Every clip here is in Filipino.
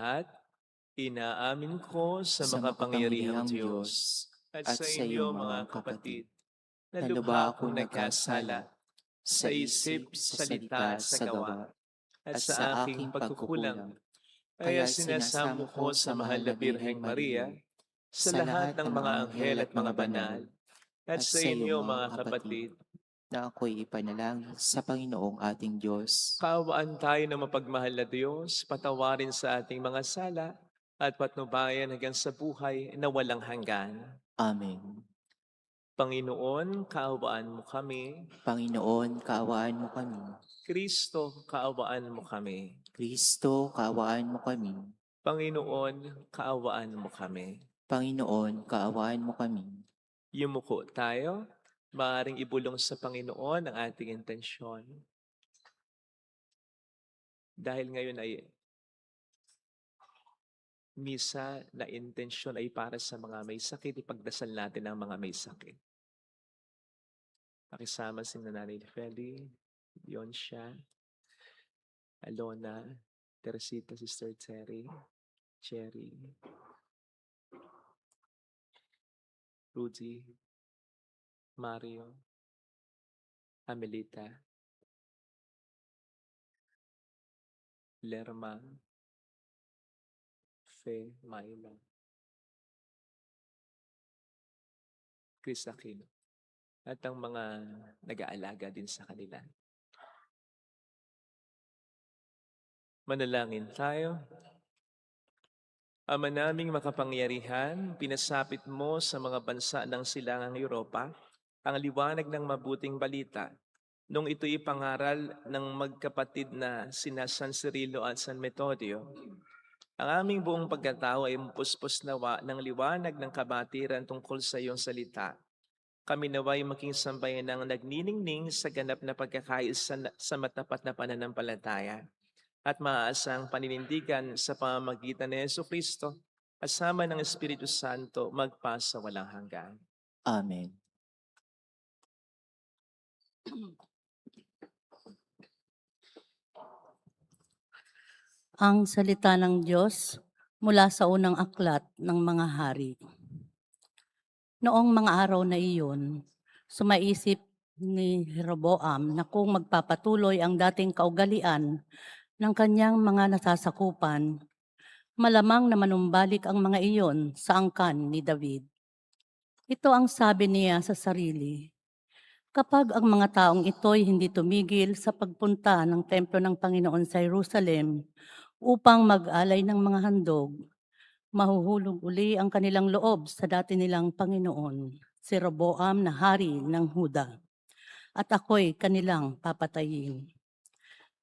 lahat, inaamin ko sa sa makapangyarihang makapangyarihang Diyos Diyos at at sa sa iyo inyo mga mga kapatid, kapatid, na na lubha lubha akong akong nagkasala nagkasala sa sa isip, isip, sa sa salita salita, at sa sa gawa, gawa, at at sa sa aking aking pagkukulang. pagkukulang. Kaya Kaya sinasamo sinasamo ko ko sa sa mahal mahal na na Birheng Birheng Maria, Maria, sa sa lahat lahat ng ng mga mga anghel anghel at at mga mga banal, banal, at at sa sa iyo inyo mga mga kapatid, kapatid, na ako'y ipanalangin sa Panginoong ating Diyos. kaawaan tayo ng mapagmahal na Diyos, patawarin sa ating mga sala, at patnubayan hanggang sa buhay na walang hanggan. Amen. Panginoon, kaawaan mo kami. Panginoon, kaawaan mo kami. Kristo, kaawaan mo kami. Kristo, kaawaan mo kami. Panginoon, kaawaan mo kami. Panginoon, kaawaan mo kami. Yumuko tayo, maaaring ibulong sa Panginoon ang ating intensyon. Dahil ngayon ay misa na intensyon ay para sa mga may sakit, ipagdasal natin ang mga may sakit. Pakisama si Nanay Feli, Yonsha, Alona, Teresita, Sister Terry, Cherry, Rudy, Mario, Amelita, Lerma, Fe, Myla, Chris Aquino, at ang mga nag-aalaga din sa kanila. Manalangin tayo. Ama naming makapangyarihan, pinasapit mo sa mga bansa ng silangang Europa ang liwanag ng mabuting balita nung ito'y pangaral ng magkapatid na sina San Cirilo at San Metodio. Ang aming buong pagkatao ay puspos nawa ng liwanag ng kabatiran tungkol sa iyong salita. Kami naway maging sambayan ng nagniningning sa ganap na pagkakaisa sa matapat na pananampalataya at maaasang paninindigan sa pamamagitan ni Jesucristo, kasama ng Espiritu Santo, magpasa walang hanggan. Amen. Ang salita ng Diyos mula sa unang aklat ng mga hari. Noong mga araw na iyon, sumaisip ni Jeroboam na kung magpapatuloy ang dating kaugalian ng kanyang mga nasasakupan, malamang na manumbalik ang mga iyon sa angkan ni David. Ito ang sabi niya sa sarili. Kapag ang mga taong ito'y hindi tumigil sa pagpunta ng templo ng Panginoon sa Jerusalem upang mag-alay ng mga handog, mahuhulog uli ang kanilang loob sa dati nilang Panginoon, si Roboam na hari ng Huda, at ako'y kanilang papatayin.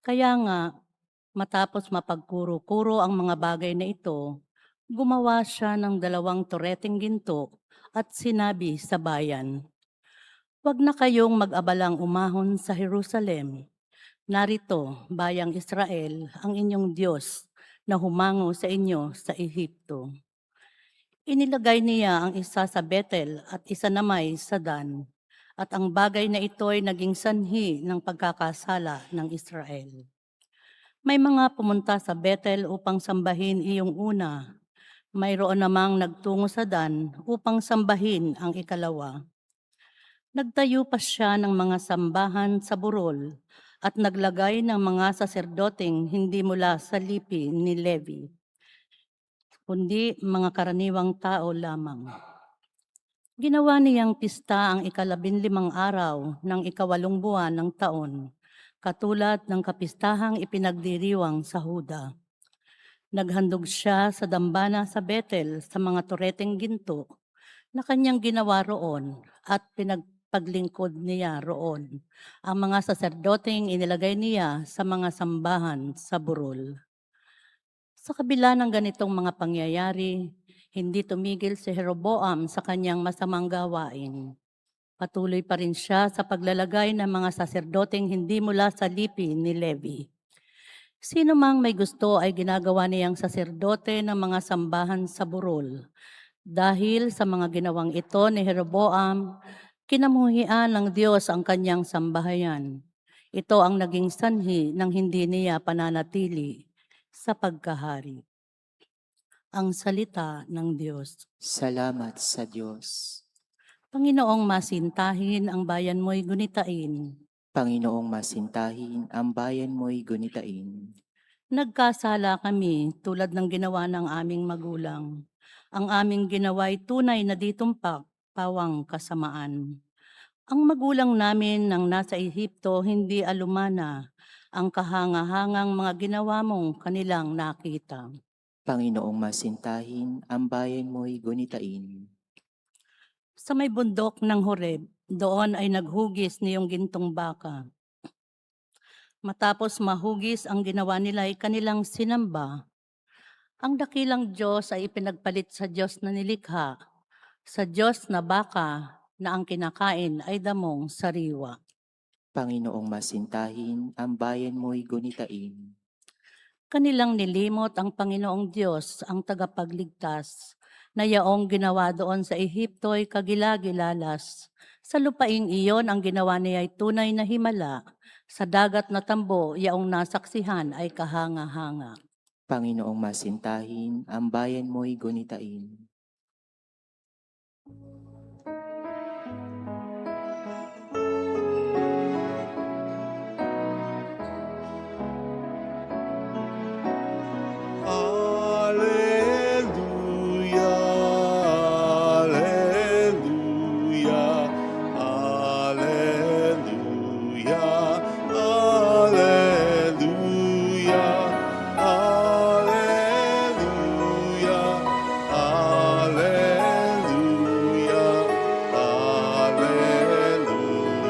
Kaya nga, matapos mapagkuro-kuro ang mga bagay na ito, gumawa siya ng 2 toreteng ginto at sinabi sa bayan, "Huwag na kayong mag-abalang umahon sa Jerusalem. Narito, bayang Israel, ang inyong Diyos na humango sa inyo sa Ehipto." Inilagay niya ang isa sa Bethel at isa namay sa Dan, at ang bagay na ito ay naging sanhi ng pagkakasala ng Israel. May mga pumunta sa Bethel upang sambahin iyong una. Mayroon namang nagtungo sa Dan upang sambahin ang ikalawa. Nagtayo pa siya ng mga sambahan sa burol at naglagay ng mga saserdoteng hindi mula sa lipi ni Levi, kundi mga karaniwang tao lamang. Ginawa niyang pista ang 15 araw ng 8 buwan ng taon, katulad ng kapistahang ipinagdiriwang sa Huda. Naghandog siya sa dambana sa Bethel sa mga tureteng ginto na kanyang ginawa roon at pinagpaglingkod niya roon ang mga saserdoteng inilagay niya sa mga sambahan sa burol. Sa kabila ng ganitong mga pangyayari, hindi tumigil si Jeroboam sa kanyang masamang gawain. Patuloy pa rin siya sa paglalagay ng mga saserdoteng hindi mula sa lipi ni Levi. Sino mang may gusto ay ginagawa niyang saserdote ng mga sambahan sa burol. Dahil sa mga ginawang ito ni Jeroboam, kinamuhian ng Diyos ang kanyang sambahayan. Ito ang naging sanhi ng hindi niya pananatili sa pagkahari. ang salita ng Diyos. Salamat sa Diyos. Panginoong masintahin, ang bayan mo'y gunitain. Panginoong masintahin, ang bayan mo'y gunitain. Nagkasala kami tulad ng ginawa ng aming magulang. Ang aming ginawa'y tunay na ditumpak, pawang kasamaan. Ang magulang namin nang nasa Ehipto hindi alumana. Ang kahangahangang mga ginawa mong kanilang nakita. Panginoong masintahin, ang bayan mo'y gunitain. Sa may bundok ng Horeb, doon ay naghugis niyong gintong baka. Matapos mahugis, ang ginawa nila ay kanilang sinamba. Ang dakilang Diyos ay ipinagpalit sa Diyos na nilikha, sa Diyos na baka na ang kinakain ay damong sariwa. Panginoong masintahin, ang bayan mo'y gunitain. Kanilang nilimot ang Panginoong Diyos, ang tagapagligtas, na yaong ginawa doon sa Ehipto ay kagilagilalas. Sa lupaing iyon, ang ginawa niya ay tunay na himala. Sa dagat na tambo, yaong nasaksihan ay kahanga-hanga. Panginoong masintahin, ang bayan mo'y gunitain. Alleluia, alleluia, alleluia, alleluia, alleluia,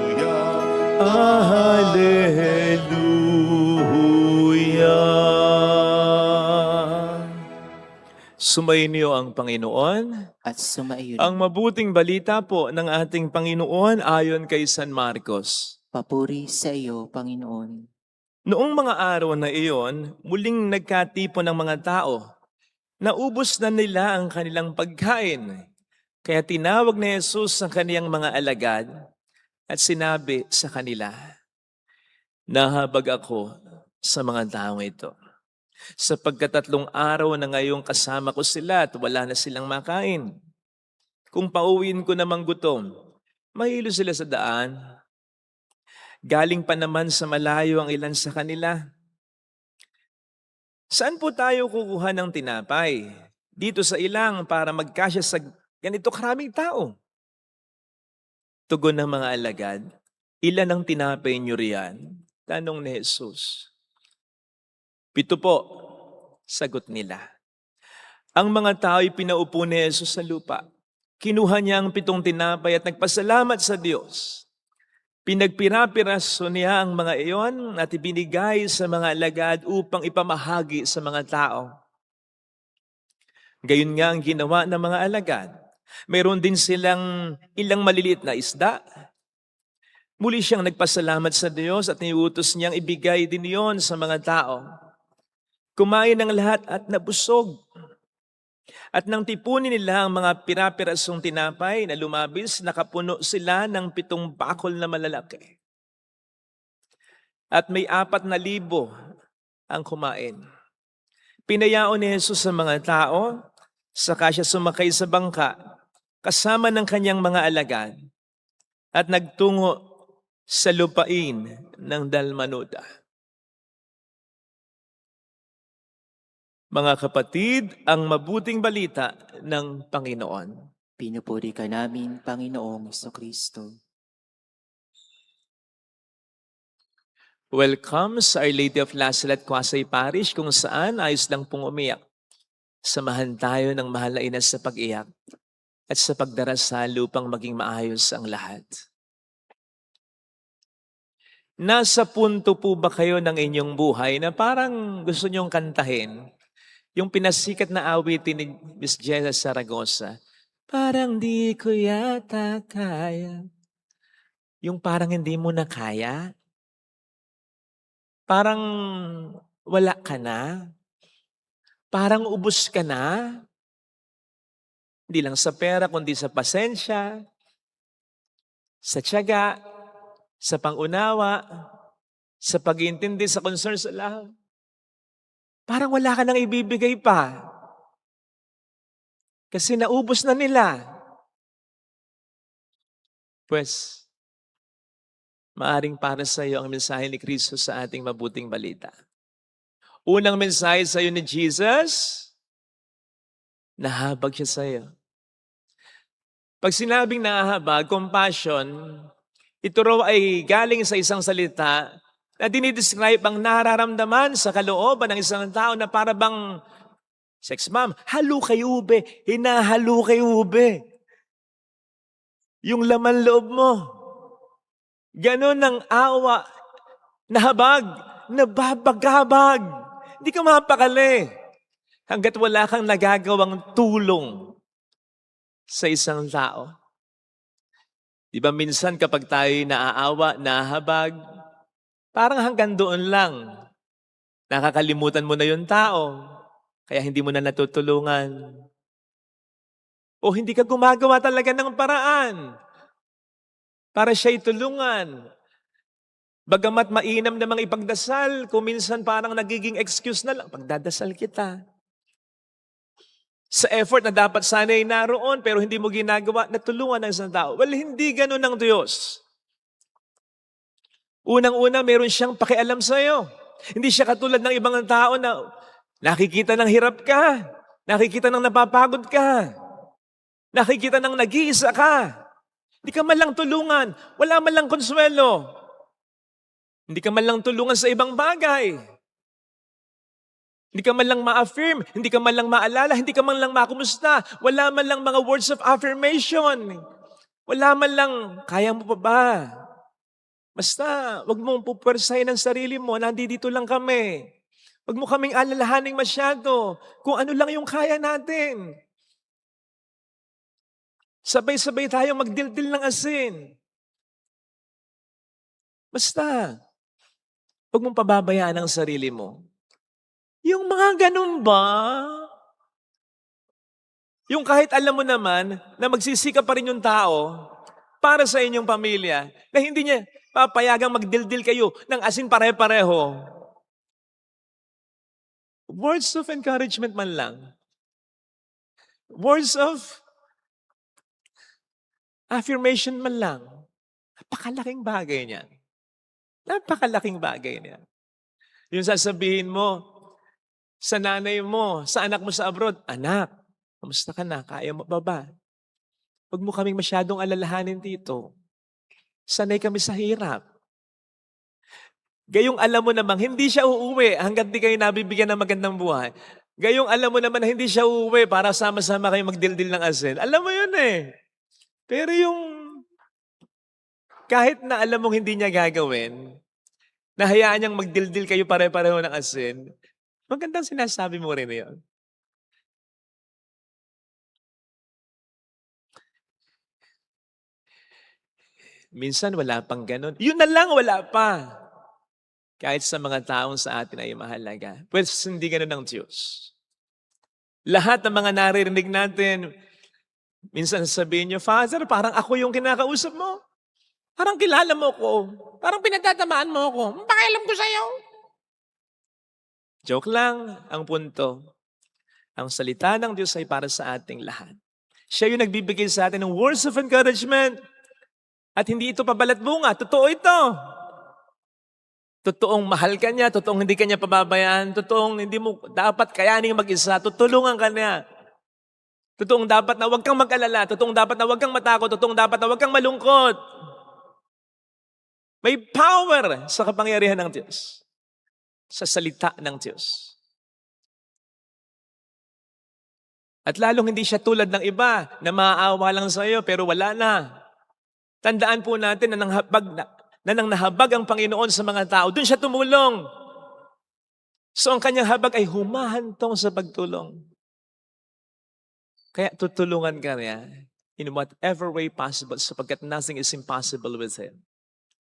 alleluia, alleluia. Sumainyo ang Panginoon. At sumaiyo Ang mabuting balita po ng ating Panginoon ayon kay San Marcos. papuri sa iyo, Panginoon. Noong mga araw na iyon, muling nagkatipon ng mga tao. Naubos na nila ang kanilang pagkain. Kaya tinawag ni Jesus ang kaniyang mga alagad at sinabi sa kanila, "Nahabag ako sa mga taong ito. Sapagkat 3 araw na ngayong kasama ko sila at wala na silang makain. Kung pauwiin ko namang gutom, mahilo sila sa daan. Galing pa naman sa malayo ang ilan sa kanila. Saan po tayo kukuha ng tinapay? Dito sa ilang para magkasya sa ganito karaming tao." Tugon ng mga alagad, "Ilan ang tinapay niyo riyan?" Tanong ni Jesus. 7 po, sagot nila. Ang mga tao'y pinaupo ni Jesus sa lupa. Kinuha niya ang 7 tinapay at nagpasalamat sa Diyos. Pinagpira-piraso niya ang mga iyon at ibinigay sa mga alagad upang ipamahagi sa mga tao. Gayon nga ang ginawa ng mga alagad. Mayroon din silang ilang maliliit na isda. Muli siyang nagpasalamat sa Diyos at niutos niyang ibigay din iyon sa mga tao. Kumain ng lahat at nabusog. At nang tipunin nila ang mga pira-pirasong tinapay na lumabis, nakapuno sila ng 7 bakol na malalaki. At may 4,000 ang kumain. Pinayaon ni Jesus sa mga tao, saka siya sumakay sa bangka, kasama ng kanyang mga alagad, at nagtungo sa lupain ng Dalmanuta. Mga kapatid, ang mabuting balita ng Panginoon. Pinupuri ka namin, Panginoong Jesucristo. Welcome sa Our Lady of Lazaret, Quasay Parish, kung saan ayos lang pong umiyak. Samahan tayo ng mahal na ina sa pag-iyak at sa pagdarasal upang maging maayos ang lahat. Nasa punto po ba kayo ng inyong buhay na parang gusto nyong kantahin yung pinasikat na awitin ni Miss Jessa Saragosa? Parang di ko yata kaya. Yung parang hindi mo na kaya. Parang wala ka na. Parang ubos ka na. Hindi lang sa pera, kundi sa pasensya, sa tiyaga, sa pangunawa, sa pag-iintindi, sa concern sa lahat. Parang wala ka nang ibibigay pa. Kasi naubos na nila. Pues, maaring para sa iyo ang mensahe ni Kristo sa ating mabuting balita. Unang mensahe sa iyo ni Jesus, nahabag siya sa iyo. Pag sinabing nahahabag, compassion, ito raw ay galing sa isang salita na dinidescribe ang nararamdaman sa kalooban ng isang tao na para bang, sex ma'am, halo kay ube, hinahalo kay ube. Yung laman loob mo. Ganon ang awa, nahabag, nababagabag. Hindi ka mapakali hanggat wala kang nagagawang tulong sa isang tao. Di ba minsan kapag tayo naaawa, nahabag, parang hanggang doon lang. Nakakalimutan mo na yung tao, kaya hindi mo na natutulungan. O hindi ka gumagawa talaga ng paraan para siya'y tulungan. Bagamat mainam namang ipagdasal, kung minsan parang nagiging excuse na lang, pagdadasal kita. Sa effort na dapat sana'y naroon, pero hindi mo ginagawa, natulungan ng isang tao. Well, hindi ganun ang Diyos. Unang-una, meron siyang pakialam sa'yo. Hindi siya katulad ng ibang tao na nakikita ng hirap ka, nakikita ng napapagod ka, nakikita ng nag-iisa ka. Hindi ka man lang tulungan, wala man lang konsuelo. Hindi ka man lang tulungan sa ibang bagay. Hindi ka man lang ma-affirm, hindi ka man lang maalala, hindi ka man lang makumusta. Wala man lang mga words of affirmation. Wala man lang, kaya mo pa ba? Basta, wag mong pupwersahin ang sarili mo, nandito lang kami. Wag mo kaming alalahaning masyado kung ano lang yung kaya natin. Sabay-sabay tayong magdildil ng asin. Basta, wag mong pababayaan ang sarili mo. Yung mga ganun ba? Yung kahit alam mo naman na magsisika pa rin yung tao para sa inyong pamilya, na hindi niya papayagang magdildil kayo ng asin pare-pareho. Words of encouragement man lang. Words of affirmation man lang. Napakalaking bagay niyan. Napakalaking bagay niyan. Yung sasabihin mo sa nanay mo, sa anak mo sa abroad, anak, kamusta ka na? Kaya mo ba ba? Huwag mo kaming masyadong alalahanin dito. Sanay kami sa hirap. Gayong alam mo namang hindi siya uuwi hanggang di kayo nabibigyan ng magandang buhay. Gayong alam mo naman na hindi siya uuwi para sama-sama kayo magdildil ng asin. Alam mo yun eh. Pero yung kahit na alam mong hindi niya gagawin, nahayaan niyang magdildil kayo pare-pareho ng asin, magandang sinasabi mo rin yun. Minsan wala pang ganun. Yun na lang, wala pa. Kahit sa mga taong sa atin ay mahalaga. Pwes hindi ganun ang Diyos. Lahat ng mga naririnig natin, minsan sabihin niyo, Father, parang ako yung kinakausap mo. Parang kilala mo ko. Parang pinagtatamaan mo ako. Pakialam ko sa'yo. Joke lang ang punto. Ang salita ng Diyos ay para sa ating lahat. Siya yung nagbibigay sa atin ng words of encouragement. At hindi ito pabalat bunga. Totoo ito. Totoong mahal ka niya, totoong hindi ka niya pababayaan, totoong hindi mo dapat kayaning mag-isa, tutulungan ka niya. Totoong dapat na huwag kang mag-alala, totoong dapat na huwag kang matakot, totoong dapat na huwag kang malungkot. May power sa kapangyarihan ng Diyos. Sa salita ng Diyos. At lalong hindi siya tulad ng iba na maaawa lang sa iyo pero wala na. Tandaan po natin na nang nahabag ang Panginoon sa mga tao, doon siya tumulong. So ang kanyang habag ay humahantong sa pagtulong. Kaya tutulungan ka niya in whatever way possible sapagkat nothing is impossible with Him.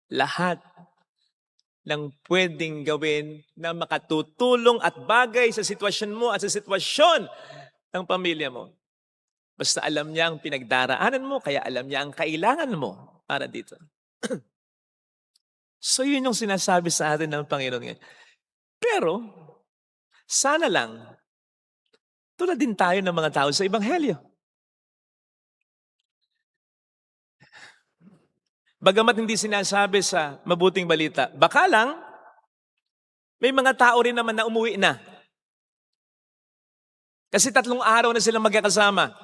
Lahat ng pwedeng gawin na makatutulong at bagay sa sitwasyon mo at sa sitwasyon ng pamilya mo. Basta alam niya ang pinagdaraanan mo, kaya alam niya ang kailangan mo para dito. So yun yung sinasabi sa atin ng Panginoon ngayon. Pero, sana lang, tulad din tayo ng mga tao sa Ebanghelyo. Bagamat hindi sinasabi sa mabuting balita, baka lang, may mga tao rin naman na umuwi na. Kasi 3 araw na silang magkakasama.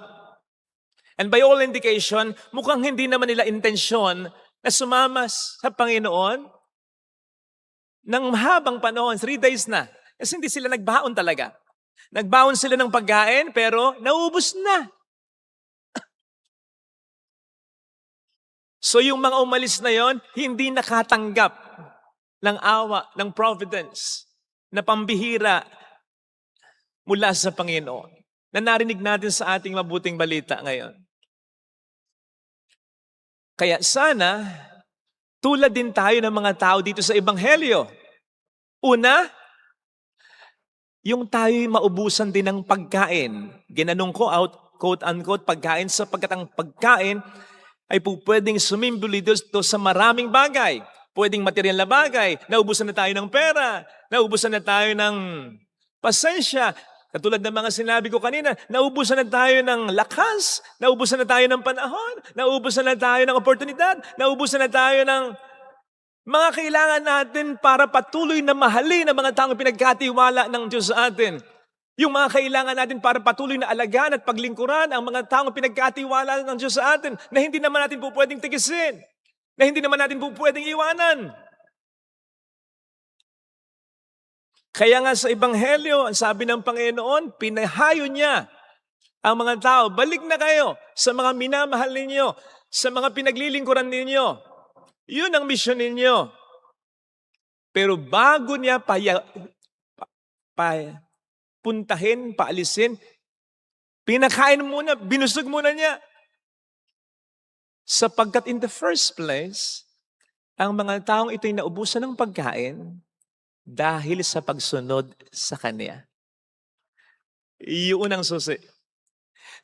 And by all indication, mukhang hindi naman nila intensyon na sumama sa Panginoon ng mahabang panahon, 3 days na. Kasi hindi sila nagbaon talaga. Nagbaon sila ng pagkain, pero naubos na. So yung mga umalis na yon, hindi nakatanggap ng awa, ng providence, na pambihira mula sa Panginoon, na narinig natin sa ating mabuting balita ngayon. Kaya sana, tulad din tayo ng mga tao dito sa Ebanghelyo. Una, yung tayo'y maubusan din ng pagkain. Ginanong ko out, quote-unquote, pagkain sapagkat ang pagkain ay po pwedeng sumimboli dito sa maraming bagay. Pwedeng material na bagay, naubusan na tayo ng pera, naubusan na tayo ng pasensya. Katulad ng mga sinabi ko kanina, naubusan na tayo ng lakas, naubusan na tayo ng panahon, naubusan na tayo ng oportunidad, naubusan na tayo ng mga kailangan natin para patuloy na mahalin ang mga taong pinagkatiwala ng Diyos sa atin. Yung mga kailangan natin para patuloy na alagaan at paglingkuran ang mga taong pinagkatiwala ng Diyos sa atin na hindi naman natin po pwedeng tigisin, na hindi naman natin po pwedeng iwanan. Kaya nga sa Ebanghelyo, ang sabi ng Panginoon, pinahayo niya ang mga tao, balik na kayo sa mga minamahal ninyo, sa mga pinaglilingkuran ninyo. Yun ang misyon ninyo. Pero bago niya puntahin, paalisin, pinakain muna, binusog muna niya. Sapagkat in the first place, ang mga taong ito'y naubusan ng pagkain dahil sa pagsunod sa Kanya. Iyon ang susi.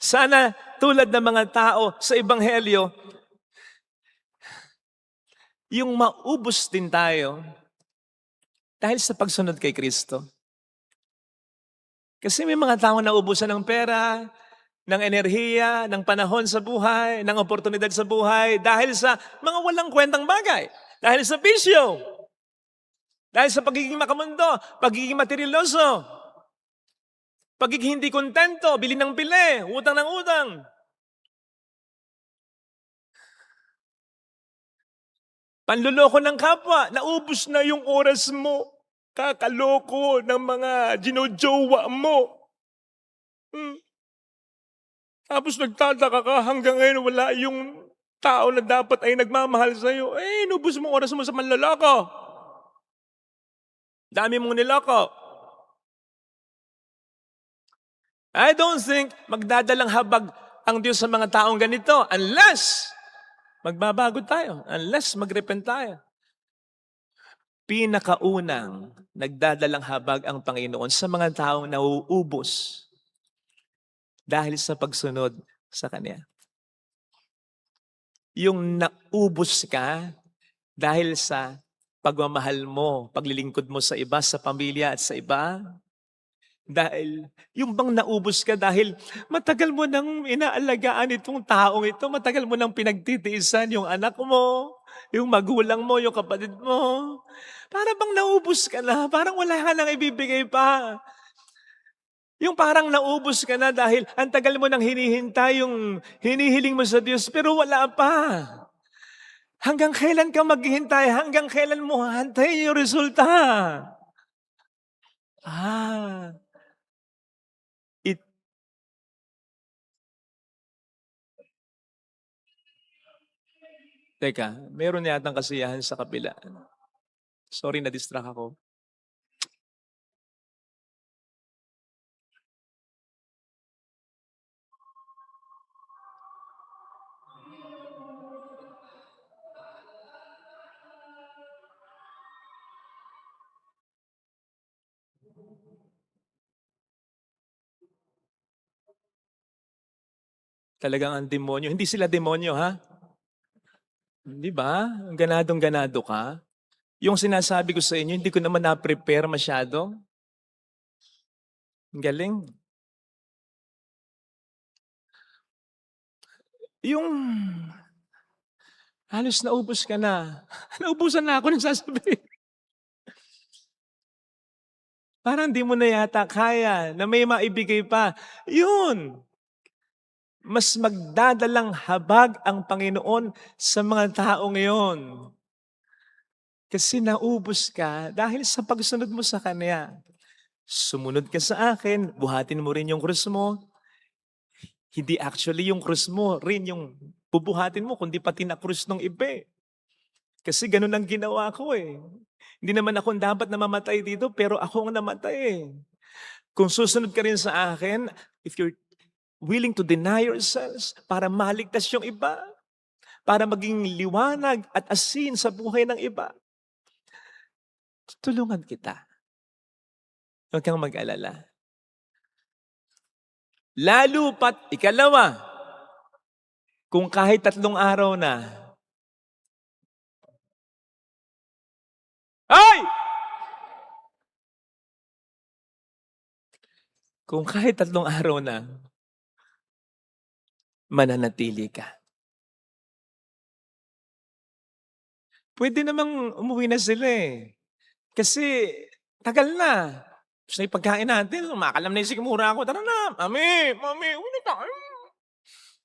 Sana tulad ng mga tao sa Ebanghelyo, yung maubos din tayo dahil sa pagsunod kay Kristo. Kasi may mga tao na naubusan ng pera, ng enerhiya, ng panahon sa buhay, ng oportunidad sa buhay, dahil sa mga walang kwentang bagay, dahil sa bisyo, dahil sa pagiging makamundo, pagiging materialoso, pagiging hindi kontento, bili ng bili, utang ng utang. Panluloko ng kapwa, naubos na yung oras mo. Kakaloko ng mga ginojowa mo. Tapos nagtataka ka hanggang ngayon wala yung tao na dapat ay nagmamahal sa'yo. Inubos mo oras mo sa manloloko. Dami mong niloko. I don't think magdadalang habag ang Diyos sa mga taong ganito unless magbabago tayo, unless magrepent tayo. Pinakaunang nagdadalang habag ang Panginoon sa mga taong nauubos dahil sa pagsunod sa Kanya. Yung naubos ka dahil sa pagmamahal mo, paglilingkod mo sa iba, sa pamilya at sa iba. Dahil, yung bang naubos ka dahil matagal mo nang inaalagaan itong taong ito, matagal mo nang pinagtitiisan yung anak mo, yung magulang mo, yung kapatid mo. Para bang naubos ka na, parang wala ka nang ibibigay pa. Yung parang naubos ka na dahil ang tagal mo nang hinihintay yung hinihiling mo sa Diyos, pero wala pa. Hanggang kailan ka maghihintay? Hanggang kailan mo hantayin yung resulta? Teka, meron yatang kasiyahan sa kabila. Sorry, na-distract ako. Talagang ang demonyo. Hindi sila demonyo, ha? Di ba? Ganadong-ganado ka. Yung sinasabi ko sa inyo, hindi ko naman na-prepare masyado. Ang galing. Yung Halos naubos ka na. Naubusan na ako ng sasabihin. Parang di mo na yata kaya na may maibigay pa. Yun. Mas magdadalang habag ang Panginoon sa mga tao ngayon. Kasi naubos ka dahil sa pagsunod mo sa Kanya. Sumunod ka sa akin, buhatin mo rin yung krus mo. Hindi actually yung krus mo rin yung bubuhatin mo, kundi pati na krus ng iba. Kasi ganun ang ginawa ko eh. Hindi naman ako dapat na mamatay dito, pero ako ang namatay eh. Kung susunod ka rin sa akin, if you're willing to deny yourselves para maligtas yung iba, para maging liwanag at asin sa buhay ng iba, tutulungan kita. Huwag kang mag-alala. Lalo pat ikalawa, kung kahit 3 araw na, ay! Kung kahit 3 araw na, mananatili ka. Pwede namang umuwi na sila eh. Kasi tagal na. Tapos na yung pagkain natin, makalam na yung sikmura ako. Tara na, mami, uwi na tayo.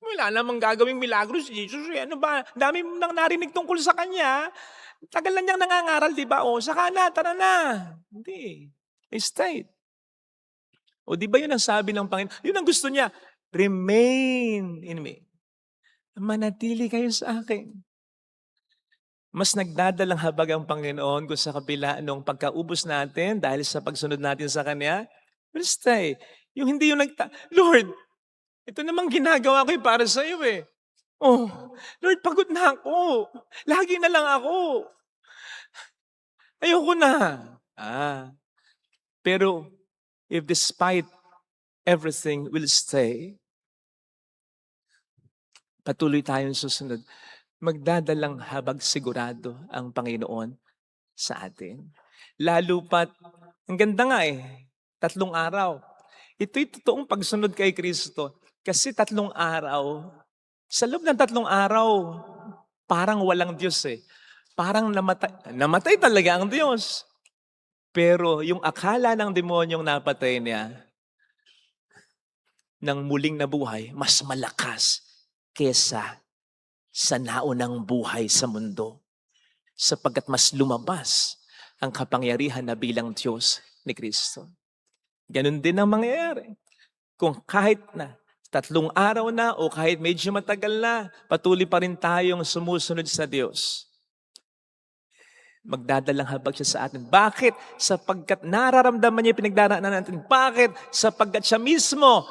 Wala namang gagawing milagro si Jesus. Eh. Ano ba? Dami mo nang narinig tungkol sa kanya. Tagal na niyang nangangaral, di ba? O, saka na, tara na. Hindi. Stay. O, di ba yun ang sabi ng Panginoon? Yun ang gusto niya. Remain in me. Manatili kayo sa akin. Mas nagdadalang habag ang Panginoon kung sa kabila nung pagkaubos natin dahil sa pagsunod natin sa Kanya, we'll stay. Yung hindi yung Lord, ito namang ginagawa ko para sa iyo eh. Oh, Lord, pagod na ako. Lagi na lang ako. Ayoko na. Pero if despite everything will stay, patuloy tayong susunod. Magdadalang habag sigurado ang Panginoon sa atin. Lalo pat, ang ganda nga eh, 3 araw. Ito'y totoong pagsunod kay Kristo. Kasi 3 araw, sa loob ng 3 araw, parang walang Diyos eh. Parang namatay talaga ang Diyos. Pero yung akala ng demonyong napatay niya, ng muling nabuhay, mas malakas kesa sa naunang buhay sa mundo. Sapagkat mas lumabas ang kapangyarihan na bilang Diyos ni Kristo. Ganun din ang mangyayari. Kung kahit na 3 araw na o kahit medyo matagal na, patuloy pa rin tayong sumusunod sa Diyos. Magdadalang habag siya sa atin. Bakit? Sapagkat nararamdaman niya yung pinagdaraanan natin. Bakit? Sapagkat siya mismo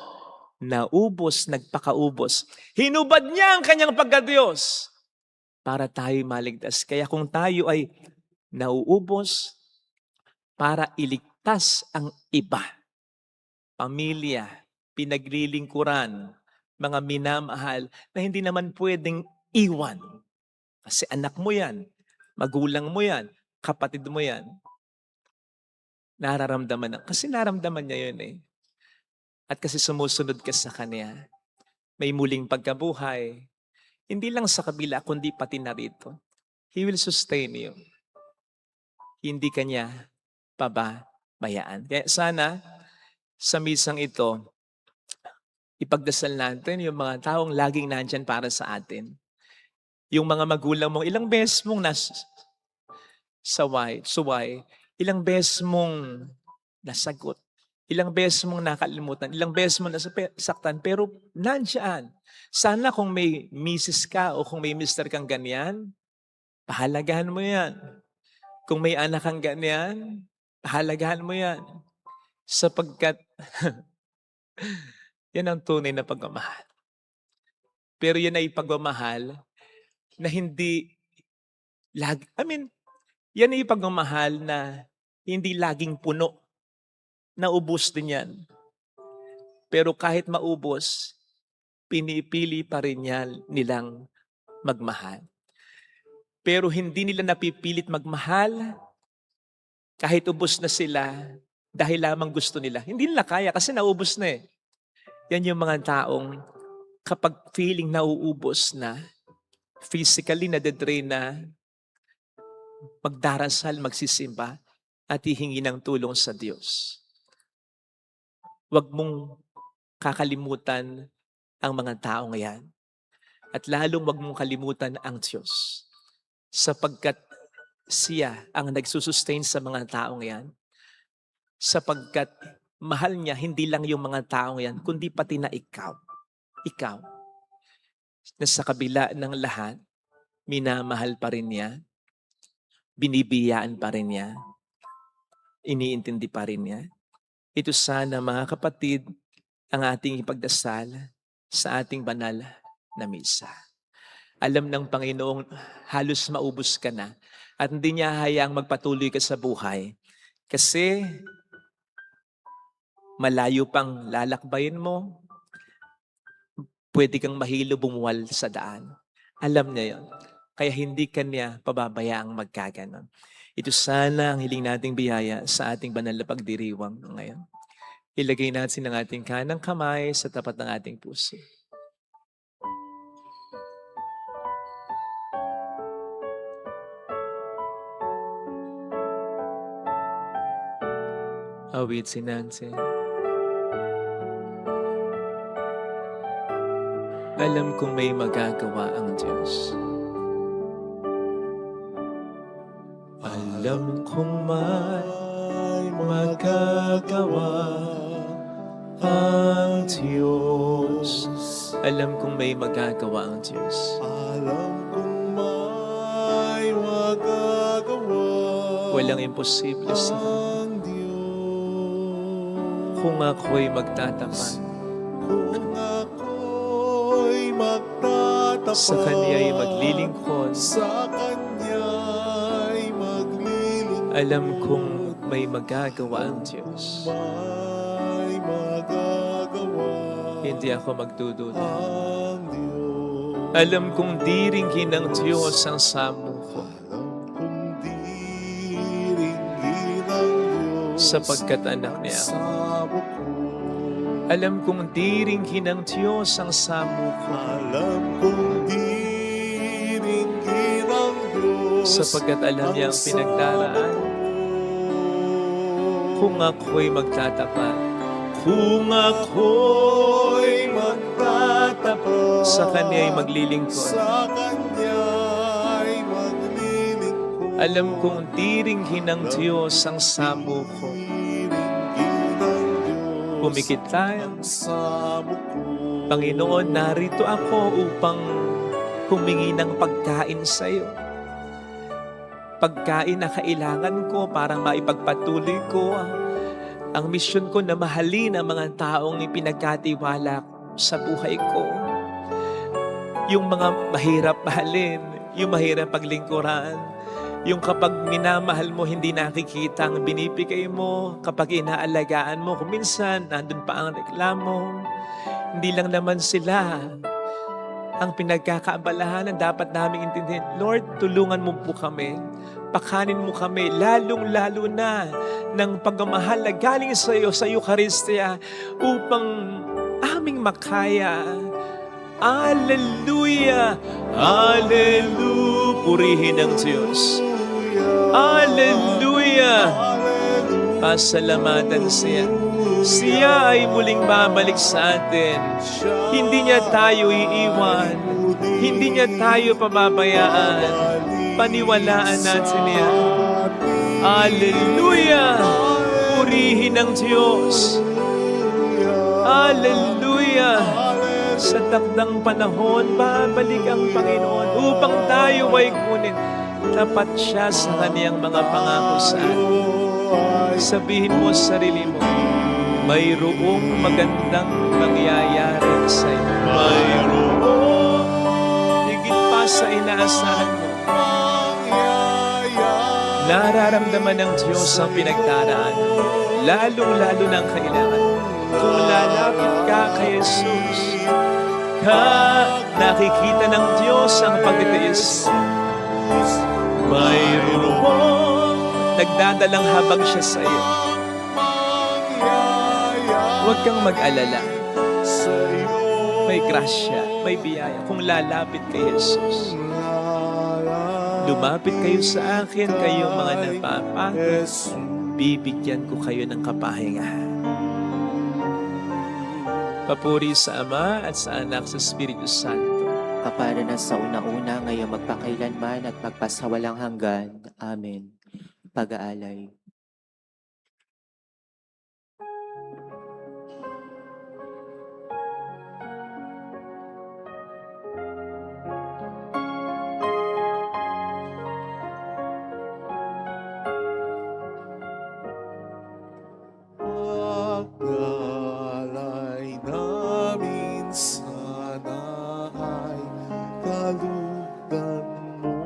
naubos, nagpakaubos. Hinubad niya ang kanyang pagkadiyos para tayo maligtas. Kaya kung tayo ay nauubos para iligtas ang iba, pamilya, pinaglilingkuran, mga minamahal na hindi naman pwedeng iwan. Kasi anak mo yan, magulang mo yan, kapatid mo yan. Nararamdaman kasi naramdaman niya yun eh. At kasi sumusunod ka sa Kanya, may muling pagkabuhay, hindi lang sa kabila, kundi pati na rito. He will sustain you. Hindi Kanya pababayaan. Kaya sana, sa misang ito, ipagdasal natin yung mga taong laging nandyan para sa atin. Yung mga magulang mo, ilang beses mong suway, ilang beses mong nasagot. Ilang beses mong nakalimutan, ilang beses mong nasaktan, pero nandiyan. Sana kung may misis ka o kung may mister kang ganyan, pahalagahan mo yan. Kung may anak kang ganyan, pahalagahan mo yan. Sapagkat, yan ang tunay na pagmamahal. Pero yan ay pagmamahal na hindi, yan ay pagmamahal na hindi laging puno. Naubos din yan. Pero kahit maubos, pinipili pa rin nilang magmahal. Pero hindi nila napipilit magmahal kahit ubos na sila dahil lamang gusto nila. Hindi nila kaya kasi naubos na eh. Yan yung mga taong kapag feeling nauubos na, physically nade-drain na, magdarasal, magsisimba, at hihingi ng tulong sa Diyos. Huwag mong kakalimutan ang mga taong yan. At lalong huwag mong kalimutan ang Diyos. Sapagkat siya ang nagsusustain sa mga taong yan. Sapagkat mahal niya hindi lang yung mga taong yan, kundi pati na ikaw. Ikaw, na sa kabila ng lahat, minamahal pa rin niya, binibiyaan pa rin niya, iniintindi pa rin niya. Ito sana mga kapatid, ang ating ipagdasal sa ating banal na misa. Alam ng Panginoong halos maubos ka na at hindi niya hayaang magpatuloy ka sa buhay kasi malayo pang lalakbayin mo, pwede kang mahilo bumuwal sa daan. Alam niya yon. Kaya hindi ka niya pababayaang magkaganon. Ito sana ang hiling nating biyaya sa ating banal na pagdiriwang ngayon. Ilagay natin ang ating kanang kamay sa tapat ng ating puso. Awit si Nancy. Alam kong may magagawa ang Diyos. Alam kong may magagawa ang Diyos. Alam kong may magagawa ang Diyos. Alam kong may magagawa Walang imposible sa ang Diyos. kung ako'y magtatapat. Kung ako'y magtatapat Sa Kanya'y maglilingkod. sa Kanya'y maglilingkod, Alam kong may magagawa ang Diyos. may magagawa Hindi ako magdududa. ang Diyos. Alam kong diringgin ng Diyos ang samo ko, Alam kong diringgin ang Diyos sapagkat anak niya ako. samo ko. Alam kong diringgin ng Diyos ang samo ko, Alam kong diringgin ang Diyos sapagkat alam niya ang pinagdaraan. Kung ako'y magtatapat Kung ako'y magtatapat sa Kanya'y maglilingkod. sa Kanya'y maglilingkod, Alam kong diringgin ng Diyos ang samo ko. diringgin ang Diyos Pumikit tayo. ang samo ko. Panginoon, narito ako upang humingi ng pagkain sa iyo. Pagkain na kailangan ko para maipagpatuloy ko ang misyon ko na mahalin ang mga taong ipinagkatiwala sa buhay ko. Yung mga mahirap mahalin, yung mahirap paglingkuran, yung kapag minamahal mo, hindi nakikita ang binibigay mo, kapag inaalagaan mo, kung minsan nandun pa ang reklamo, hindi lang naman sila ang pinagkakaabalahan na dapat naming intindihin. Lord, tulungan mo po kami. Pakanin mo kami, lalong-lalo na ng pagmamahal na galing sa iyo, sa Eucharistia, upang aming makaya. Alleluia! Alleluia! Purihin ang Diyos. Alleluia! Pasalamatan siya. Siya ay muling babalik sa atin. Hindi niya tayo iiwan. Hindi niya tayo pababayaan. Paniwalaan natin niya. Alleluia! Purihin ang Diyos. Alleluia! Sa takdang panahon, babalik ang Panginoon upang tayo ay kunin. Tapat siya sa kaniyang mga pangako sa atin. Sabihin mo sa sarili mo, mayroong magandang mangyayari sa iyo. Mayroong Higit pa sa inaasahan mo. Nararamdaman ng Diyos ang pinagdaraan, lalong-lalo ng kailangan. Kung lalapit ka kay Jesus, nakikita ng Diyos ang pagtitiis. Mayroong nagdadalang habang siya sa iyo. Huwag kang mag-alala. May grasya, may biyaya kung lalapit kay Jesus. Lumapit kayo sa akin, kayong mga napapagod. Jesus. Bibigyan ko kayo ng kapahinga. Papuri sa Ama at sa Anak sa Espiritu Santo. Kapara na sa una-una, ngayon magpakailanman at magpasawalang hanggan. Amen. Pag-aalay. Pag-alay namin sana ay kalugdan mo,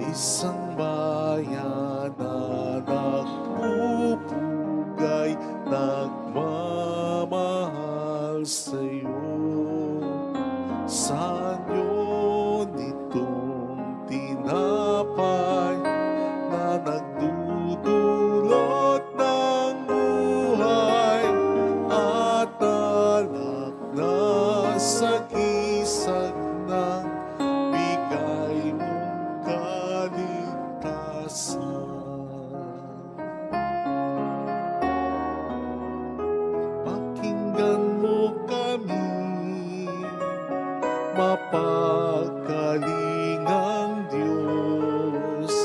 isang bayan na nagpupugay, nagmamahal sa'yo. Saan yun itong tinapay na nagdudulot ng buhay at alak na sa gisag ng bigay mong kaligtasan? Pakinggan mo kami, mapagkalingang Diyos.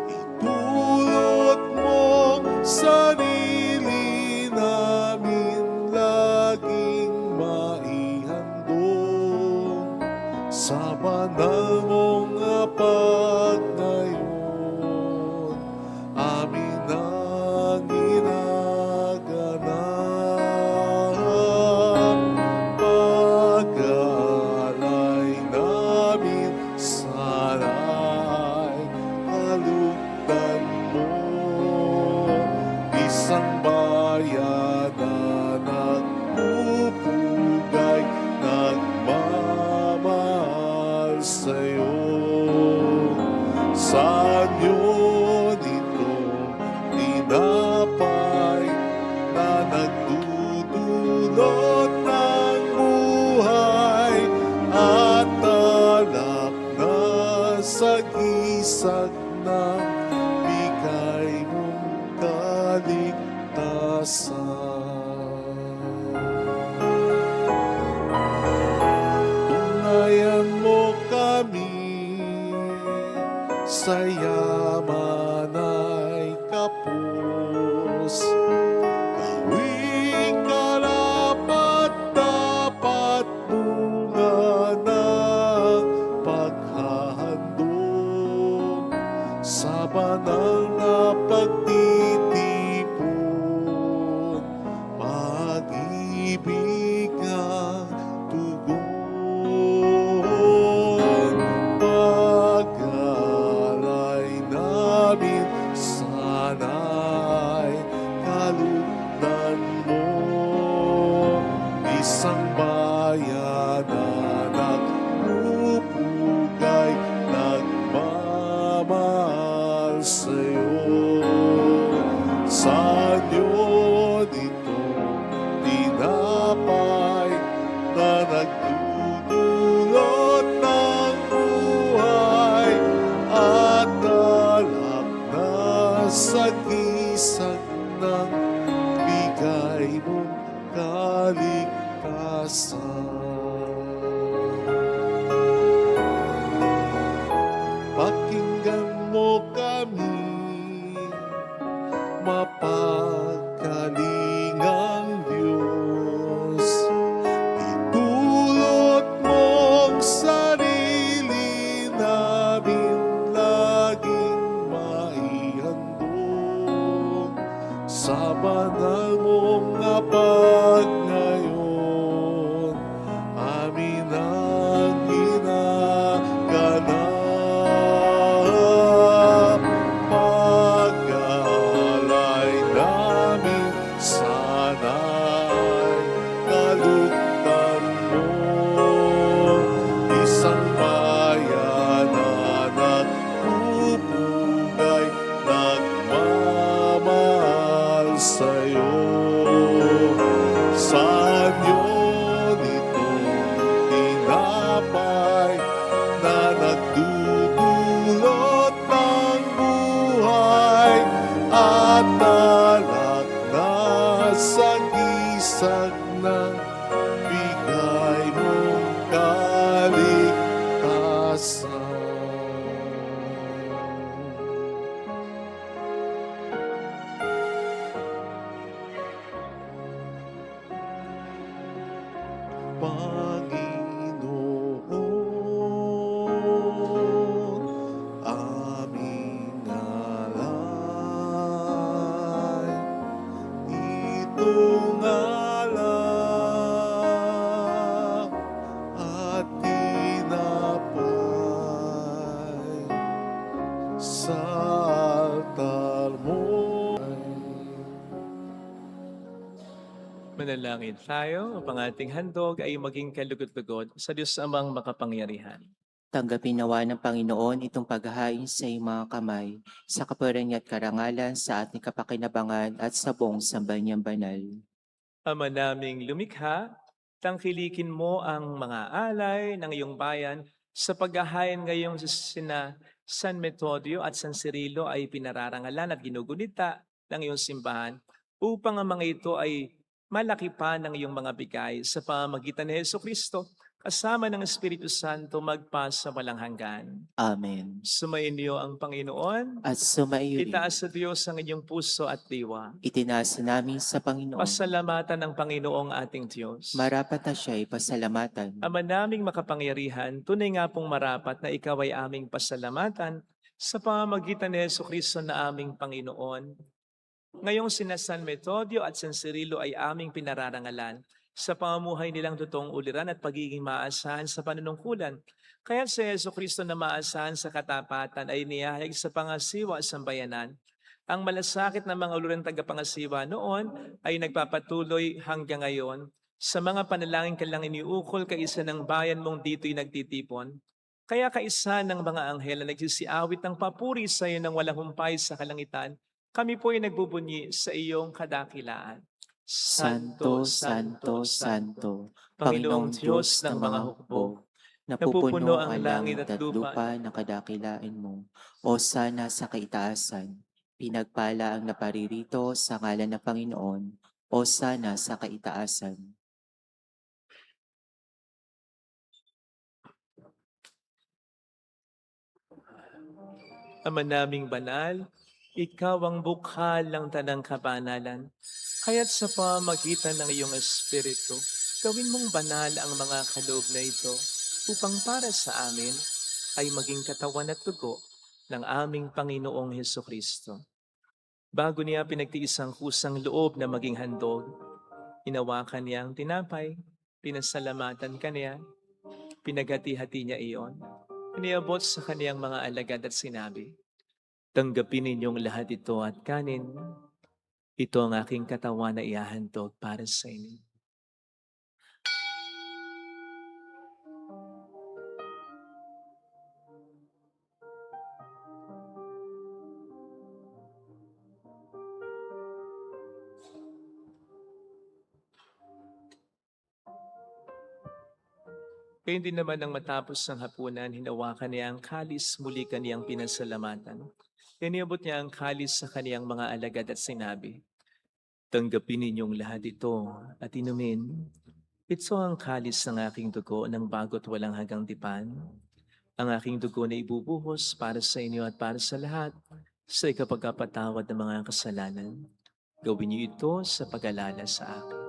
Itulot mo sarili namin laging maihandog sa banal mong apag ngayon. Amin ang ginaganap. Pag-alay namin sana'y kalugdan mo, isang bayan na nagpupugay, nagmamahal sa'yo. Saan yun itong tinapay na nagdudulot ng buhay at alak na sa gisag ng bigay mong kaligtasan? Tunghayan mo kami sa yaman ay kapos, gawing karapat-dapat bunga ng paghahandog sa banal na pagtitipon, pag-ibig ang tugon. Pag-alay namin sana'y kalugdan mo, isang bayan na nagpupugay, nagmamahal sa'yo. Saan yun itong tinapay na nagdudulot ng buhay at alak na sa gisag ng bigay mong kaligtasan? Pakinggan mo kami, mapagkalingang Diyos. Itulot mong sarili namin laging maihandog sa banal mong apag ngayon. Amin ang ginaganap. Pag-alay namin sana'y kalugdan mo, isang bayan na nagpupugay, nagmamahal sa'yo. Saan yun itong tinapay na nagdudulot basag na bigay mong kaligtasan. Panginoon, aming alay, itong alak at tinapay sa altar mo. Manalangin tayo upang ating handog ay maging kalugod-lugod sa Diyos amang makapangyarihan. Tanggapin nawa ng Panginoon itong paghahain sa iyong mga kamay, sa kapurihan at karangalan sa ating kapakinabangan at sa buong sambahan banal. Ama naming lumikha, tangkilikin mo ang mga alay ng iyong bayan sa paghahain ngayong sina San Metodio at San Cirilo ay pinararangalan at ginugunita ng iyong simbahan upang ang mga ito ay malaki pa ng iyong mga bigay sa pamamagitan ni Jesucristo kasama ng Espiritu Santo magpa sa walang hanggan. Amen. Sumainyo ang Panginoon. At sumaiyo rin, Itaas sa Diyos ang inyong puso at diwa. itinaas namin sa Panginoon. Pasalamatan ng Panginoong ating Diyos. Marapat na siya ay pasalamatan. Ama naming makapangyarihan, tunay nga pong marapat na ikaw ay aming pasalamatan sa pamamagitan ni Jesucristo na aming Panginoon. Ngayong sina San Metodio at San Cirilo ay aming pinararangalan sa pamumuhay nilang totoong uliran at pagiging maasahan sa panunungkulan. Kaya si Jesucristo na maasahan sa katapatan ay niyahig sa pangasiwa sa bayanan. Ang malasakit ng mga uluran tagapangasiwa noon ay nagpapatuloy hanggang ngayon. Sa mga panalangin ka lang iniukol kaisa ng bayan mong dito'y nagtitipon. Kaya kaisa ng mga anghel na nagsisiawit ng papuri sa iyo ng walang humpay sa kalangitan, kami po ay nagbubunyi sa iyong kadakilaan. Santo, Santo, Santo, Panginoong Diyos ng mga hukbo, napupuno ang langit at lupa ng kadakilain mo. O sana sa kaitaasan, pinagpala ang naparirito sa ngalan ng Panginoon. O sana sa kaitaasan. Ama naming banal, ikaw ang bukhal ng tanang kabanalan. Kaya't sa pamagitan ng iyong Espiritu, gawin mong banal ang mga kaloob na ito upang para sa amin ay maging katawan at dugo ng aming Panginoong Hesukristo. Bago niya pinagtiis ang kusang loob na maging handog, inawakan niya ang tinapay, pinasalamatan kaniya, pinaghati-hati niya iyon, iniabot sa kaniyang mga alagad at sinabi, "Tanggapin ninyong lahat ito at kanin. Ito ang aking katawan na ihahandog para sa inyo." Kaya hindi naman nang matapos ng hapunan, hinawakan niya ang kalis, muli kaniyang pinasalamatan. Iniabot niya ang kalis sa kaniyang mga alagad at sinabi, "Tanggapin ninyong lahat ito at inumin. Ito ang kalis ng aking dugo ng bago't walang hanggang tipan. Ang aking dugo na ibubuhos para sa inyo at para sa lahat sa ikapagkapatawad ng mga kasalanan. Gawin niyo ito sa pag-alala sa akin."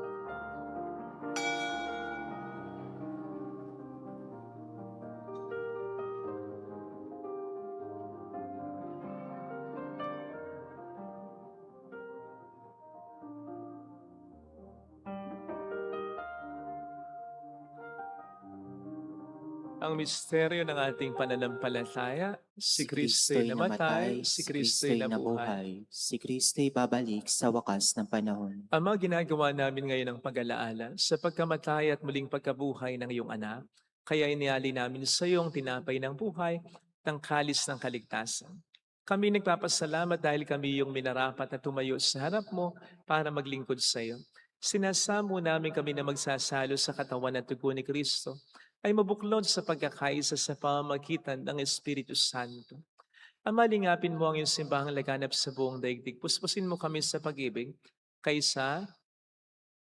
Ang misteryo ng ating pananampalataya, si Kristo'y namatay, si Kristo'y nabuhay. si Kristo'y babalik sa wakas ng panahon. Ama, ginagawa namin ngayon ang pag-alaala sa pagkamatay at muling pagkabuhay ng iyong anak. Kaya iniali namin sa iyong tinapay ng buhay, ng kalis ng kaligtasan. Kami nagpapasalamat dahil kami yung minarapat na tumayo sa harap mo para maglingkod sa iyo. Sinasamo namin kami na magsasalo sa katawan at dugo ni Kristo ay mabuklod sa pagkakaisa sa pamamagitan ng Espiritu Santo. Ama, lingapin mo ang iyong simbahang laganap sa buong daigdig. Puspusin mo kami sa pag-ibig kaysa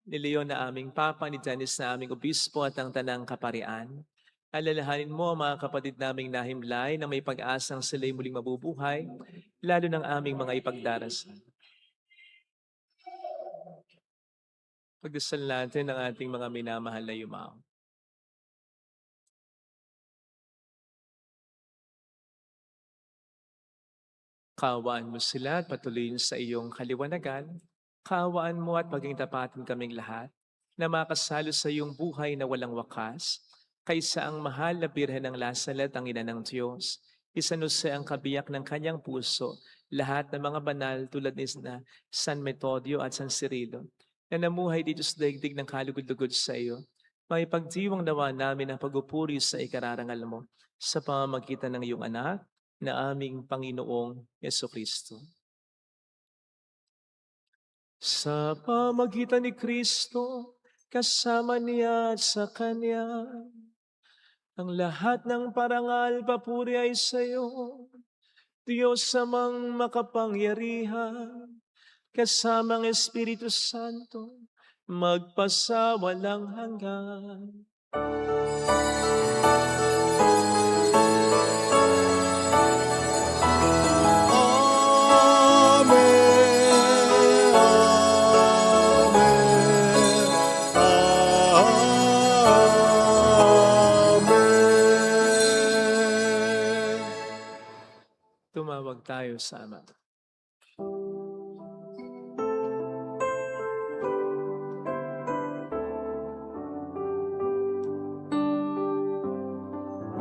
ni Leon na aming Papa, ni Janice na aming Obispo at ang Tanang Kaparian. Alalahanin mo ang mga kapatid naming nahimlay na may pag-asang sila'y muling mabubuhay, lalo ng aming mga ipagdarasal. Pagdasal natin ang ating mga minamahal na yumao. Kaawaan mo sila at patuloyin sa iyong kaliwanagan. Kaawaan mo at maging tapatin kaming lahat na makasalo sa iyong buhay na walang wakas, kaysa ang mahal na Birhen ng Lasalet, ang ina ng Diyos. Isanuse ang kabiyak ng kanyang puso, lahat ng mga banal tulad ni na San Metodio at San Cirilo, na namuhay dito sa daigdig ng kalugod-lugod sa iyo. May pagdiwang nawa namin ang pagupuri sa ikararangal mo sa pamamagitan ng iyong anak na aming Panginoong Yesukristo. Sa pamagitan ni Kristo, kasama niya at sa Kanya, ang lahat ng parangal papuri ay sa iyo, Diyos amang makapangyarihan, kasama ang Espiritu Santo, magpasawalang hanggan. Amen. Amen. Tumawag tayo sa Ama.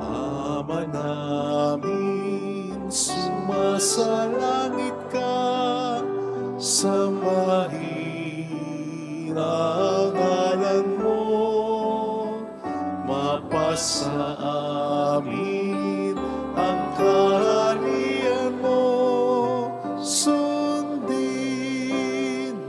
Ama namin, sumasalangit ka, sambahin ang ngalan mo, mapasa amin ang kaharian mo, sundin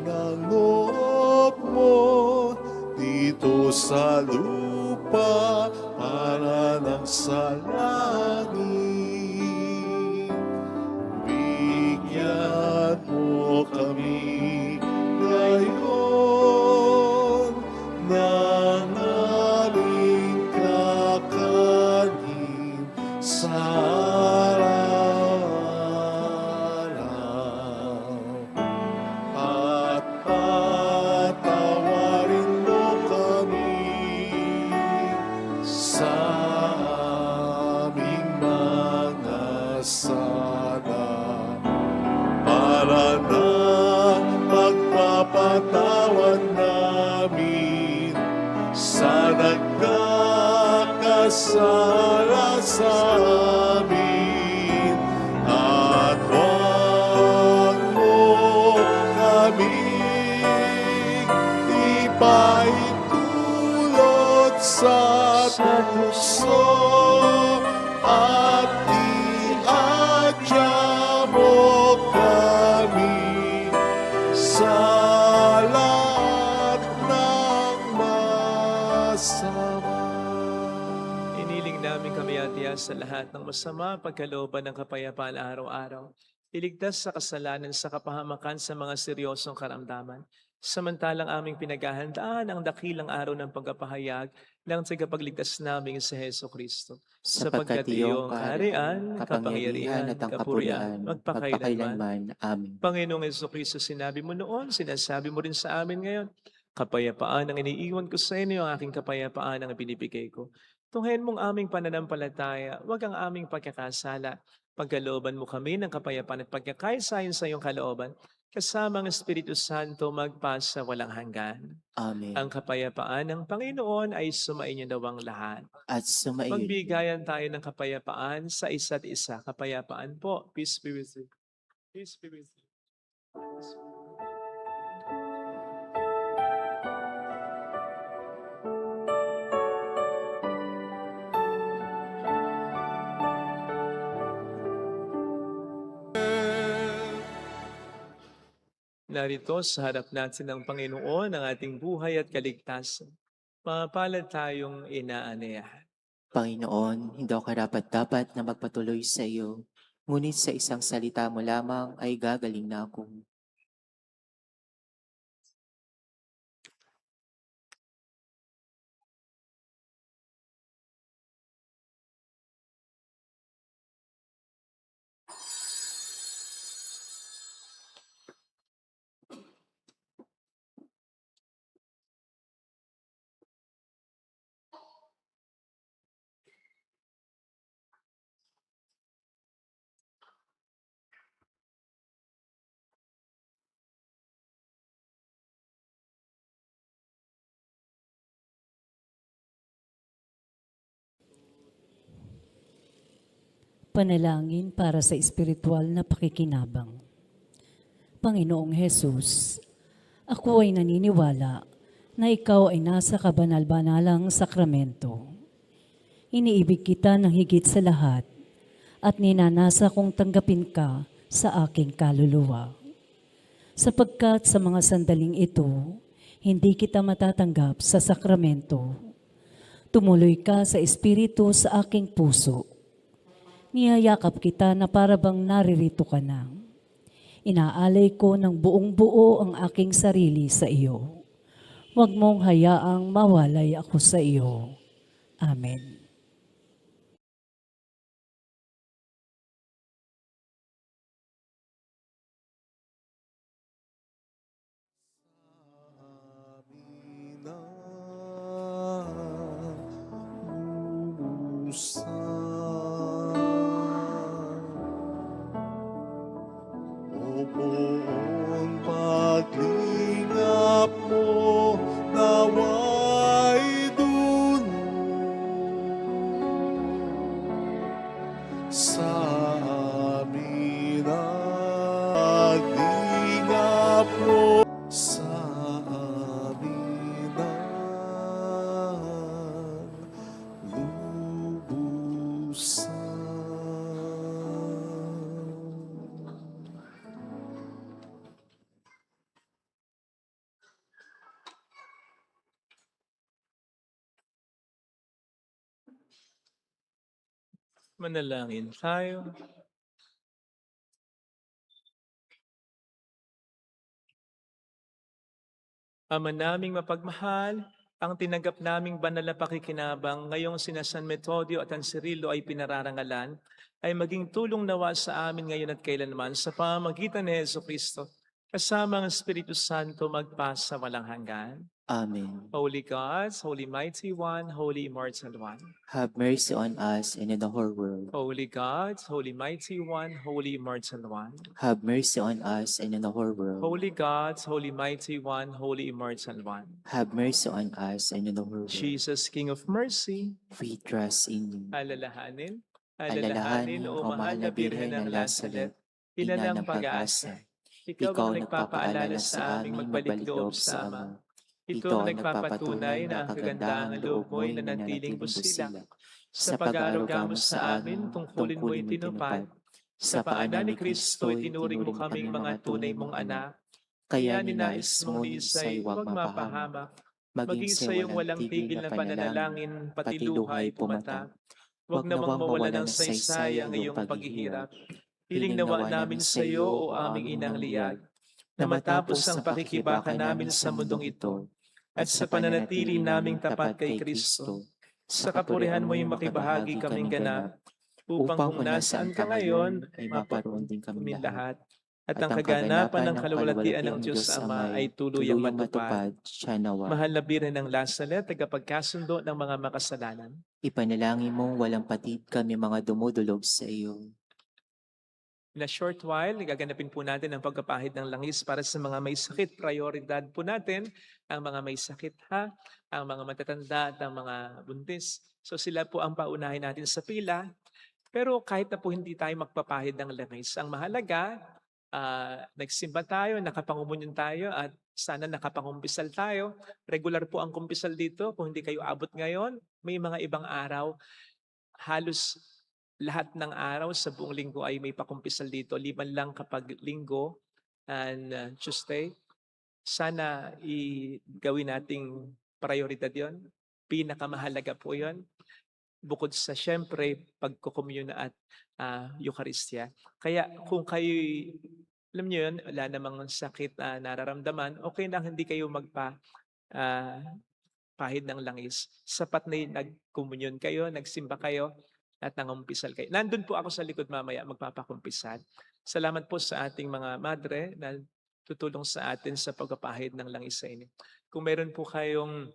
ang loob mo dito sa lupa para ng sa langit. Bigyan mo kami ngayon ng aming kakanin sa araw-araw. At patawarin mo kami sa aming mga sala, para na pagpapatawad namin sa nagkakasala sa amin. At huwag mo kaming ipaitulot sa tukso, at iadya mo kami sa lahat ng masama. Iniling namin kami atiya sa lahat ng masama, pagkalooban ng kapayapaan araw-araw. Iligtas sa kasalanan sa kapahamakan sa mga seryosong karamdaman. Samantalang aming pinaghahandaan ang dakilang araw ng pagkapahayag ng tagapagligtas naming si Heso Kristo. Sapagkat iyong kaharian, kapangyarihan at ang kapurihan, magpakailanman. Amen. Panginoong Heso Kristo, sinabi mo noon, sinasabi mo rin sa amin ngayon, kapayapaan ang iniiwan ko sa inyo, ang aking kapayapaan ang binibigay ko. Tunghayan mong aming pananampalataya, wag ang aming pagkakasala. Pagkalooban mo kami ng kapayapaan at pagkakaisahin sa iyong kalooban, kasama ang Espiritu Santo magpasa walang hanggan. Amen. Ang kapayapaan ng Panginoon ay sumainyo nawang lahat. At sumaiyo. Magbigayan tayo ng kapayapaan sa isa't isa. Kapayapaan po. Peace be with you. Peace be with you. Narito sa harap natin ng Panginoon ang ating buhay at kaligtasan. Mapalad tayong inaanayahan. Panginoon, hindi ako karapat-dapat na magpatuloy sa iyo, ngunit sa isang salita mo lamang ay gagaling na ako. Panalangin para sa espiritual na pakikinabang. Panginoong Hesus, ako ay naniniwala na ikaw ay nasa kabanal-banalang sakramento. Iniibig kita ng higit sa lahat at ninanasa kong tanggapin ka sa aking kaluluwa. Sapagkat sa mga sandaling ito, hindi kita matatanggap sa sakramento. Tumuloy ka sa espiritu sa aking puso. Niyayakap kita na parabang naririto ka na. Inaalay ko ng buong buo ang aking sarili sa iyo. Huwag mong hayaang mawalay ako sa iyo. Amen. Amina, O buong paglingap mo, nawa'y dunong sa amin ang paglingap mo, sa amin ang lubusan. Manalangin tayo. Ama naming mapagmahal, ang tinanggap naming banal na pakikinabang ngayong sina San Metodio at San Cirilo ay pinararangalan, ay maging tulong nawa sa amin ngayon at kailanman sa pamamagitan ni Jesucristo, kasama ang Espiritu Santo magpasa walang hanggan. Amen. Holy God, Holy Mighty One, Holy Immortal One. Have mercy on us and on the whole world. Holy God, Holy Mighty One, Holy Immortal One. Have mercy on us and on the whole world. Holy God, Holy Mighty One, Holy Immortal One. Have mercy on us and on the whole world. Jesus, King of Mercy, We trust in you. alalahanin, Alalahanin, o mahal na Birhen ng Lazaret, ina ng pag-asa. Ikaw ang nagpapaalala sa aming magbalik loob sa Ama. Ito ang nagpapatunay na ang kagandahang loob mo'y nanatiling busilak. Sa pag-aaruga mo sa amin, tungkulin mo'y tinupad. Sa paanan ni Kristo, itinuring mo kaming mga tunay mong anak. Kaya ninais mong isa'y huwag mapahamak. Maging sa iyong walang tigil na pananalangin, pati luha'y pumatak. Huwag namang mawala ng saysay ang iyong paghihirap. Hiling nawa namin sa iyo, o aming inang liyag, na matapos ang pakikibaka namin sa mundong ito, at sa pananatili naming tapat kay Kristo, sa kapurihan mo'y makibahagi kaming ganap, upang kung nasaan ka ngayon, ay maparoon din kami lahat. At ang kaganapan ng kaluwalhatian ng Diyos Ama ay tuluyang matupad. Siya nawa. Mahal na Birhen ng Lazaret, tagapagkasundo ng mga makasalanan. Ipanalangin mong walang patid kami mga dumudulog sa iyo. In a short while, gaganapin po natin ang pagkapahid ng langis para sa mga may sakit. Prioridad po natin ang mga may sakit, ha? Ang mga matatanda at ang mga buntis. So sila po ang paunahin natin sa pila. Pero kahit na po hindi tayo magpapahid ng langis, ang mahalaga, nagsimba tayo, nakapangumunyon tayo, at sana nakapangumpisal tayo. Regular po ang kumpisal dito. Kung hindi kayo abot ngayon, may mga ibang araw. Halos lahat ng araw sa buong linggo ay may pakumpisal dito. 5 lang kapag linggo and Tuesday. Sana gawin nating prioridad yon. Pinakamahalaga po yon. Bukod sa syempre pagkukomune at Eucharistia. Kaya kung kayo, alam niyo yun, wala namang sakit na nararamdaman, okay na hindi kayo pahid ng langis. Sapat na nag-communion kayo, nagsimba kayo, at nangumpisal kayo. Nandun po ako sa likod mamaya, magpapakumpisal. Salamat po sa ating mga madre na tutulong sa atin sa pagpapahid ng langis sa inyo. Kung meron po kayong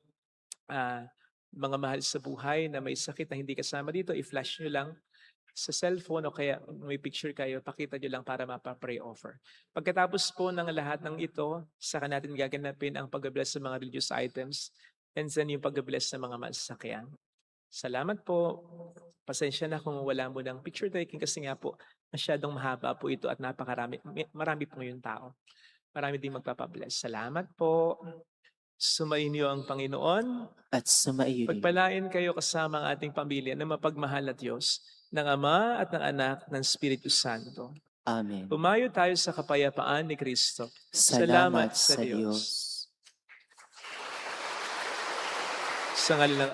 mga mahal sa buhay na may sakit na hindi kasama dito, i-flash nyo lang sa cellphone o kaya may picture kayo, pakita nyo lang para mapa-pray offer. Pagkatapos po ng lahat ng ito, saka natin gaganapin ang pag-bless sa mga religious items and then yung pag-bless sa mga masasakyan. Salamat po. Pasensya na kung wala mo ng picture taking kasi nga po masyadong mahaba po ito at marami po yung tao. Marami din magpapabless. Salamat po. Sumainyo ang Panginoon. At sumaiyo rin. Pagpalain kayo kasama ang ating pamilya na mapagmahal at Diyos ng Ama at ng Anak ng Espiritu Santo. Amen. Pumayo tayo sa kapayapaan ni Kristo. Salamat sa Diyos. Sa ngalan ng